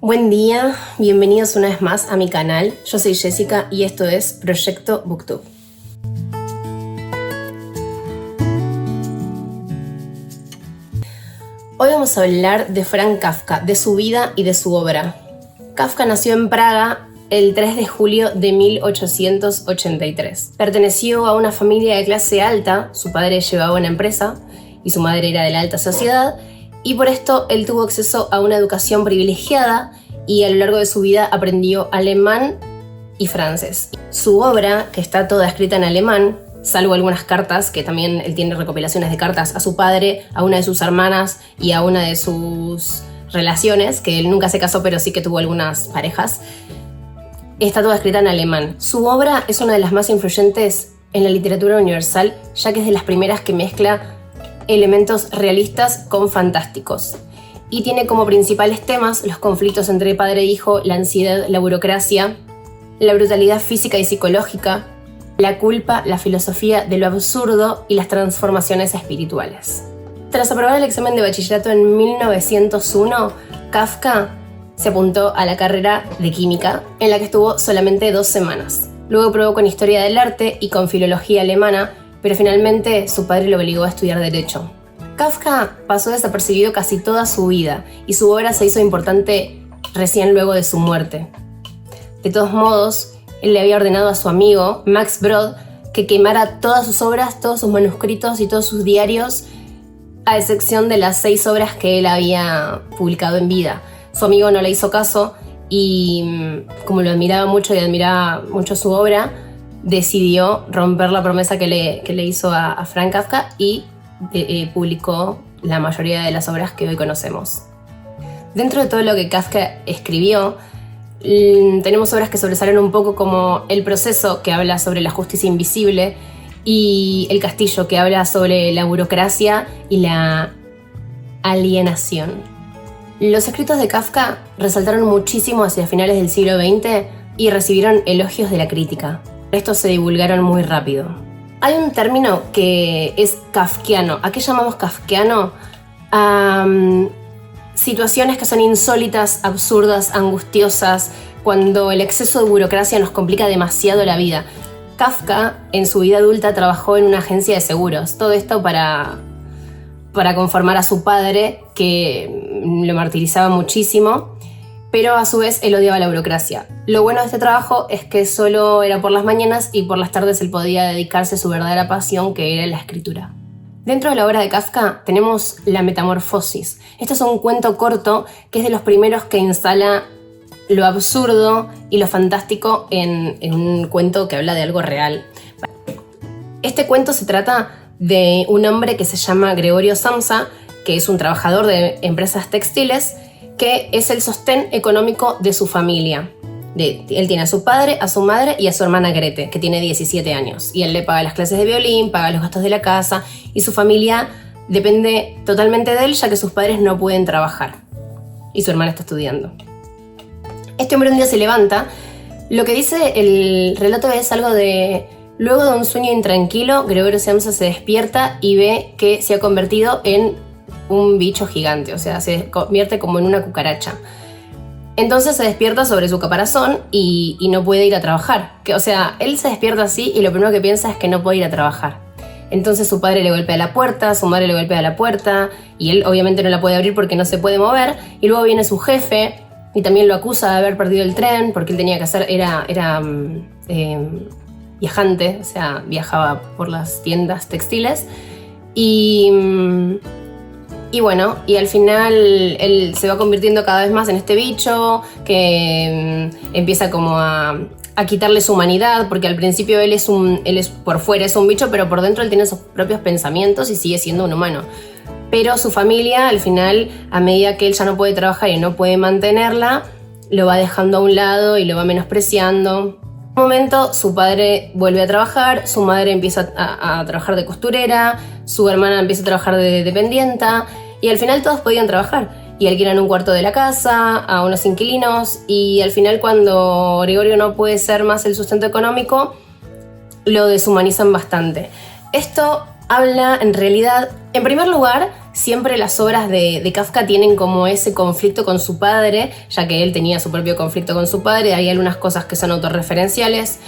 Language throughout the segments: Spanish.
Buen día, bienvenidos una vez más a mi canal. Yo soy Jessica y esto es Proyecto Booktube. Hoy vamos a hablar de Franz Kafka, de su vida y de su obra. Kafka nació en Praga el 3 de julio de 1883. Perteneció a una familia de clase alta, su padre llevaba una empresa y su madre era de la alta sociedad, y por esto él tuvo acceso a una educación privilegiada y a lo largo de su vida aprendió alemán y francés. Su obra, que está toda escrita en alemán, salvo algunas cartas, que también él tiene recopilaciones de cartas a su padre, a una de sus hermanas y a una de sus relaciones, que él nunca se casó pero sí que tuvo algunas parejas, está toda escrita en alemán. Su obra es una de las más influyentes en la literatura universal, ya que es de las primeras que mezcla elementos realistas con fantásticos. Y tiene como principales temas los conflictos entre padre e hijo, la ansiedad, la burocracia, la brutalidad física y psicológica, la culpa, la filosofía de lo absurdo y las transformaciones espirituales. Tras aprobar el examen de bachillerato en 1901, Kafka se apuntó a la carrera de química, en la que estuvo solamente 2 semanas. Luego probó con historia del arte y con filología alemana, pero finalmente su padre lo obligó a estudiar Derecho. Kafka pasó desapercibido casi toda su vida y su obra se hizo importante recién luego de su muerte. De todos modos, él le había ordenado a su amigo, Max Brod, que quemara todas sus obras, todos sus manuscritos y todos sus diarios, a excepción de las 6 obras que él había publicado en vida. Su amigo no le hizo caso y, como lo admiraba mucho y admiraba mucho su obra, decidió romper la promesa que le hizo a Franz Kafka y publicó la mayoría de las obras que hoy conocemos. Dentro de todo lo que Kafka escribió, tenemos obras que sobresalen un poco como El proceso, que habla sobre la justicia invisible, y El castillo, que habla sobre la burocracia y la alienación. Los escritos de Kafka resaltaron muchísimo hacia finales del siglo XX y recibieron elogios de la crítica. Estos se divulgaron muy rápido. Hay un término que es kafkiano. ¿A qué llamamos kafkiano? A situaciones que son insólitas, absurdas, angustiosas, cuando el exceso de burocracia nos complica demasiado la vida. Kafka, en su vida adulta, trabajó en una agencia de seguros. Todo esto para conformar a su padre, que lo martirizaba muchísimo, pero a su vez él odiaba la burocracia. Lo bueno de este trabajo es que solo era por las mañanas y por las tardes él podía dedicarse a su verdadera pasión, que era la escritura. Dentro de la obra de Kafka tenemos La Metamorfosis. Este es un cuento corto que es de los primeros que instala lo absurdo y lo fantástico en un cuento que habla de algo real. Este cuento se trata de un hombre que se llama Gregorio Samsa, que es un trabajador de empresas textiles, que es el sostén económico de su familia. Él tiene a su padre, a su madre y a su hermana Grete, que tiene 17 años. Y él le paga las clases de violín, paga los gastos de la casa, y su familia depende totalmente de él, ya que sus padres no pueden trabajar. Y su hermana está estudiando. Este hombre un día se levanta. Lo que dice el relato es algo de: luego de un sueño intranquilo, Gregorio Samsa se despierta y ve que se ha convertido en un bicho gigante, o sea, se convierte como en una cucaracha. Entonces se despierta sobre su caparazón y no puede ir a trabajar. O sea, él se despierta así y lo primero que piensa es que no puede ir a trabajar. Entonces su padre le golpea la puerta, su madre le golpea la puerta y él obviamente no la puede abrir porque no se puede mover. Y luego viene su jefe y también lo acusa de haber perdido el tren porque él tenía que hacer, era viajante, o sea, viajaba por las tiendas textiles. Y bueno, y al final él se va convirtiendo cada vez más en este bicho que empieza como a quitarle su humanidad, porque al principio él es por fuera es un bicho, pero por dentro él tiene sus propios pensamientos y sigue siendo un humano. Pero su familia, al final, a medida que él ya no puede trabajar y no puede mantenerla, lo va dejando a un lado y lo va menospreciando. En un momento su padre vuelve a trabajar, su madre empieza a trabajar de costurera, su hermana empieza a trabajar de dependienta y al final todos podían trabajar y alquilan un cuarto de la casa a unos inquilinos y al final, cuando Gregorio no puede ser más el sustento económico, lo deshumanizan bastante. Esto habla en realidad, en primer lugar, siempre las obras de Kafka tienen como ese conflicto con su padre, ya que él tenía su propio conflicto con su padre, hay algunas cosas que son autorreferenciales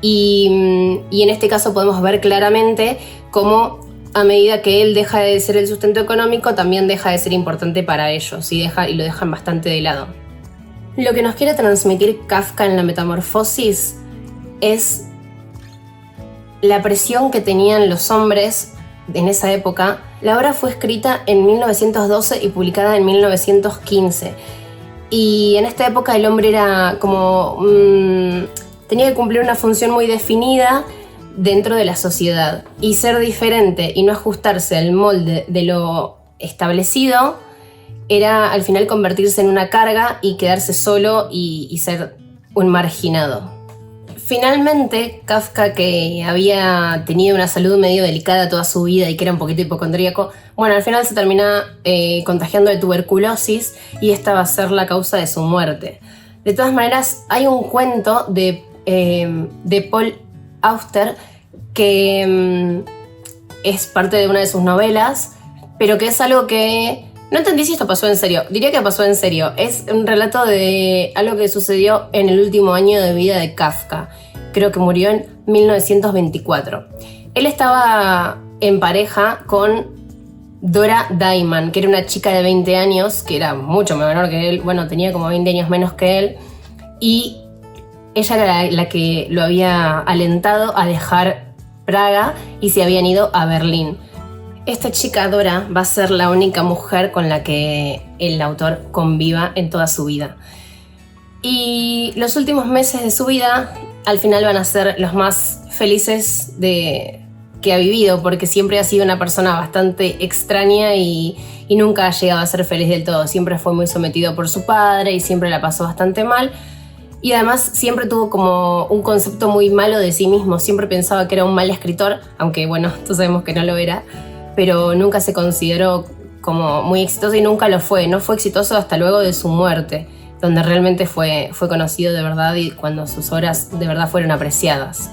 y en este caso podemos ver claramente cómo a medida que él deja de ser el sustento económico, también deja de ser importante para ellos y lo dejan bastante de lado. Lo que nos quiere transmitir Kafka en La Metamorfosis es la presión que tenían los hombres en esa época. La obra fue escrita en 1912 y publicada en 1915. Y en esta época el hombre era como... tenía que cumplir una función muy definida dentro de la sociedad. Y ser diferente y no ajustarse al molde de lo establecido era al final convertirse en una carga y quedarse solo y ser un marginado. Finalmente, Kafka, que había tenido una salud medio delicada toda su vida y que era un poquito hipocondríaco, bueno, al final se termina contagiando de tuberculosis y esta va a ser la causa de su muerte. De todas maneras, hay un cuento de Paul Auster que es parte de una de sus novelas, pero que es algo que... No entendí si esto pasó en serio. Diría que pasó en serio. Es un relato de algo que sucedió en el último año de vida de Kafka. Creo que murió en 1924. Él estaba en pareja con Dora Diamond, que era una chica de 20 años, que era mucho menor que él. Bueno, tenía como 20 años menos que él. Y ella era la que lo había alentado a dejar Praga y se habían ido a Berlín. Esta chica, Dora, va a ser la única mujer con la que el autor conviva en toda su vida. Y los últimos meses de su vida, al final van a ser los más felices que ha vivido, porque siempre ha sido una persona bastante extraña y nunca ha llegado a ser feliz del todo. Siempre fue muy sometido por su padre y siempre la pasó bastante mal. Y además siempre tuvo como un concepto muy malo de sí mismo. Siempre pensaba que era un mal escritor, aunque bueno, todos sabemos que no lo era. Pero nunca se consideró como muy exitoso y nunca lo fue. No fue exitoso hasta luego de su muerte, donde realmente fue conocido de verdad y cuando sus obras de verdad fueron apreciadas.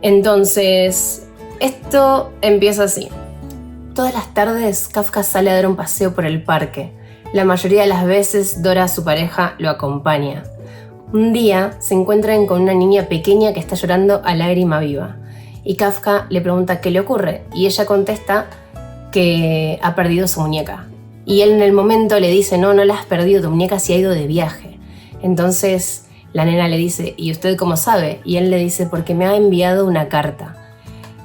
Entonces, esto empieza así. Todas las tardes Kafka sale a dar un paseo por el parque. La mayoría de las veces Dora, su pareja, lo acompaña. Un día se encuentran con una niña pequeña que está llorando a lágrima viva. Y Kafka le pregunta qué le ocurre y ella contesta que ha perdido su muñeca. Y él en el momento le dice, no la has perdido, tu muñeca se ha ido de viaje. Entonces la nena le dice, ¿y usted cómo sabe? Y él le dice, porque me ha enviado una carta.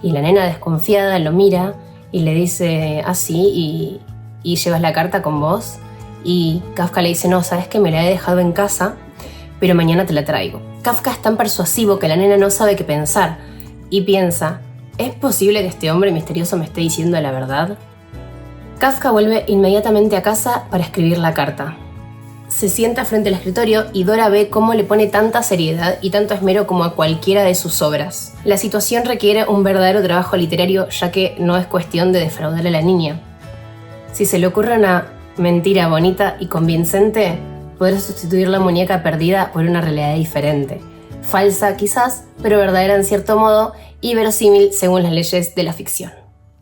Y la nena desconfiada lo mira y le dice, ¿ah, sí? ¿Y llevas la carta con vos? Y Kafka le dice, no, ¿sabes qué? Me la he dejado en casa, pero mañana te la traigo. Kafka es tan persuasivo que la nena no sabe qué pensar. Y piensa, ¿es posible que este hombre misterioso me esté diciendo la verdad? Kafka vuelve inmediatamente a casa para escribir la carta. Se sienta frente al escritorio y Dora ve cómo le pone tanta seriedad y tanto esmero como a cualquiera de sus obras. La situación requiere un verdadero trabajo literario, ya que no es cuestión de defraudar a la niña. Si se le ocurre una mentira bonita y convincente, podrá sustituir la muñeca perdida por una realidad diferente. Falsa quizás, pero verdadera en cierto modo y verosímil según las leyes de la ficción.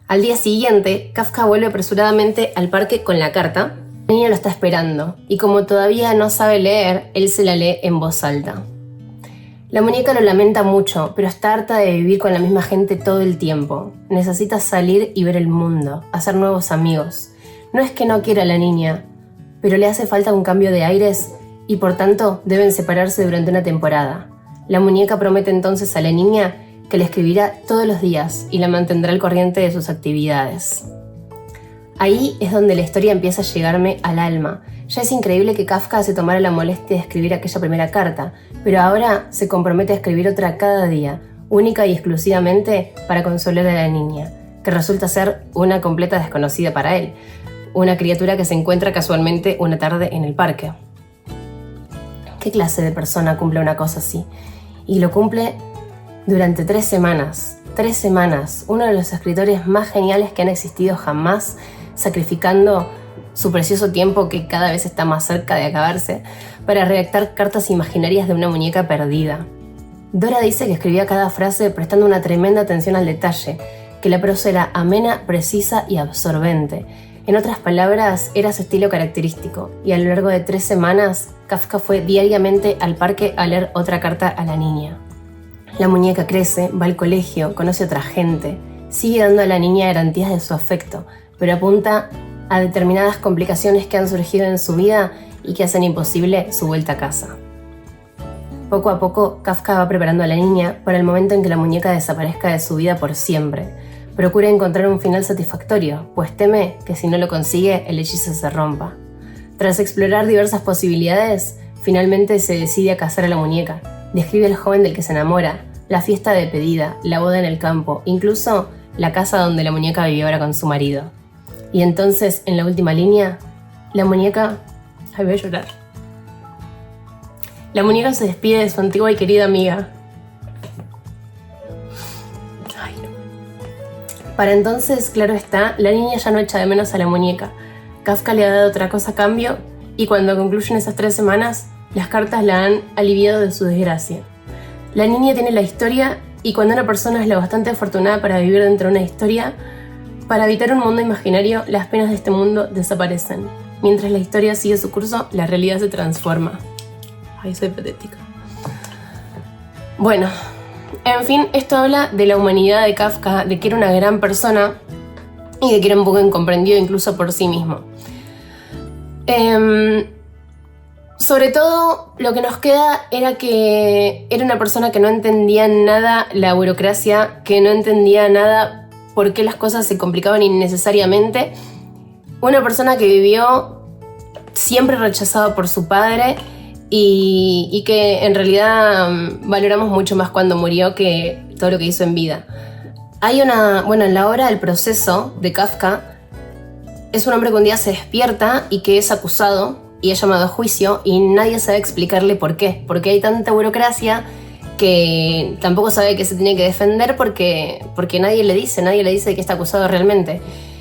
Al día siguiente, Kafka vuelve apresuradamente al parque con la carta. La niña lo está esperando y como todavía no sabe leer, él se la lee en voz alta. La muñeca lo lamenta mucho, pero está harta de vivir con la misma gente todo el tiempo. Necesita salir y ver el mundo, hacer nuevos amigos. No es que no quiera a la niña, pero le hace falta un cambio de aires y por tanto deben separarse durante una temporada. La muñeca promete entonces a la niña que le escribirá todos los días y la mantendrá al corriente de sus actividades. Ahí es donde la historia empieza a llegarme al alma. Ya es increíble que Kafka se tomara la molestia de escribir aquella primera carta, pero ahora se compromete a escribir otra cada día, única y exclusivamente para consolar a la niña, que resulta ser una completa desconocida para él, una criatura que se encuentra casualmente una tarde en el parque. ¿Qué clase de persona cumple una cosa así? Y lo cumple durante 3 semanas. 3 semanas. Uno de los escritores más geniales que han existido jamás, sacrificando su precioso tiempo, que cada vez está más cerca de acabarse, para redactar cartas imaginarias de una muñeca perdida. Dora dice que escribía cada frase prestando una tremenda atención al detalle, que la prosa era amena, precisa y absorbente. En otras palabras, era su estilo característico, y a lo largo de 3 semanas, Kafka fue diariamente al parque a leer otra carta a la niña. La muñeca crece, va al colegio, conoce a otra gente, sigue dando a la niña garantías de su afecto, pero apunta a determinadas complicaciones que han surgido en su vida y que hacen imposible su vuelta a casa. Poco a poco, Kafka va preparando a la niña para el momento en que la muñeca desaparezca de su vida por siempre. Procura encontrar un final satisfactorio, pues teme que si no lo consigue, el hechizo se rompa. Tras explorar diversas posibilidades, finalmente se decide a casar a la muñeca. Describe al joven del que se enamora, la fiesta de despedida, la boda en el campo, incluso la casa donde la muñeca vivió ahora con su marido. Y entonces, en la última línea, la muñeca... Ay, voy a llorar. La muñeca se despide de su antigua y querida amiga. Ay, no. Para entonces, claro está, la niña ya no echa de menos a la muñeca. Kafka le ha dado otra cosa a cambio, y cuando concluyen esas 3 semanas, las cartas la han aliviado de su desgracia. La niña tiene la historia, y cuando una persona es lo bastante afortunada para vivir dentro de una historia, para habitar un mundo imaginario, las penas de este mundo desaparecen. Mientras la historia sigue su curso, la realidad se transforma. Ay, soy patética. Bueno, en fin, esto habla de la humanidad de Kafka, de que era una gran persona y de que era un poco incomprendido incluso por sí mismo. Sobre todo, lo que nos queda era que era una persona que no entendía nada la burocracia, que no entendía nada por qué las cosas se complicaban innecesariamente. Una persona que vivió siempre rechazado por su padre y que en realidad valoramos mucho más cuando murió que todo lo que hizo en vida. En la obra El proceso de Kafka, es un hombre que un día se despierta y que es acusado y es llamado a juicio y nadie sabe explicarle por qué. Porque hay tanta burocracia que tampoco sabe que se tiene que defender porque nadie le dice de que está acusado realmente.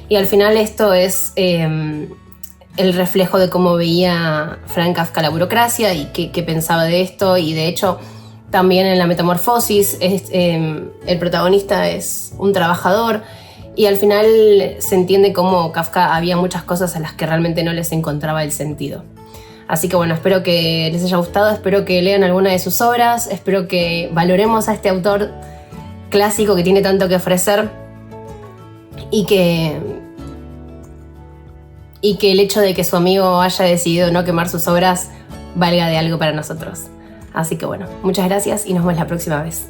Y al final esto es el reflejo de cómo veía Franz Kafka la burocracia y qué pensaba de esto. Y de hecho, también en La Metamorfosis, el protagonista es un trabajador y al final se entiende cómo Kafka había muchas cosas a las que realmente no les encontraba el sentido. Así que bueno, espero que les haya gustado, espero que lean alguna de sus obras, espero que valoremos a este autor clásico que tiene tanto que ofrecer y que el hecho de que su amigo haya decidido no quemar sus obras valga de algo para nosotros. Así que bueno, muchas gracias y nos vemos la próxima vez.